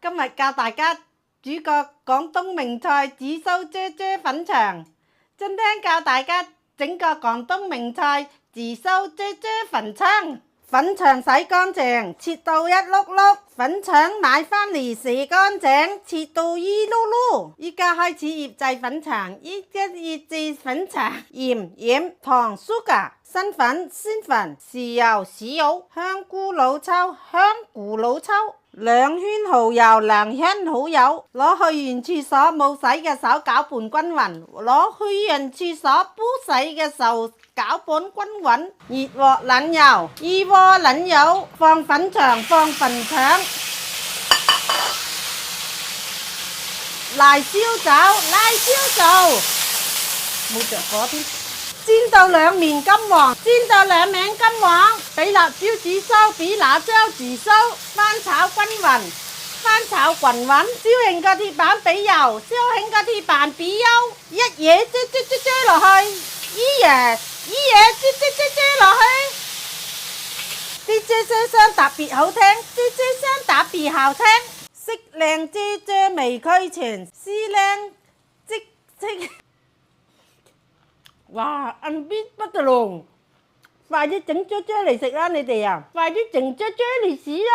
今日教大家煮個廣東名菜紫蘇啫啫粉腸。今天教大家整個廣東名菜紫蘇啫啫粉腸。粉腸洗乾淨，切到一碌碌。粉腸買返嚟洗乾淨，切到一碌碌。依家開始醃製粉腸，依家醃製粉腸，鹽、糖、sugar、生粉、鮮粉、豉油、香菇老抽、2圈蠔油、2圈蠔油，攞去完廁所冇洗嘅手攪拌均勻，攞去完廁所不洗嘅手攪拌均勻。熱鍋冷油，一鍋冷油放粉腸，辣椒油，冇着火添。煎到兩面金黃，俾辣椒紫蘇，翻炒均勻，燒興個鐵板俾油，一嘢啫落去，一嘢啫落去，啲啫啫聲特別好聽，色靚啫啫味俱全，絲靚即。哇，恩必不得了！快啲整啫啫嚟食啦，你哋啊！快啲整啫啫嚟試啦！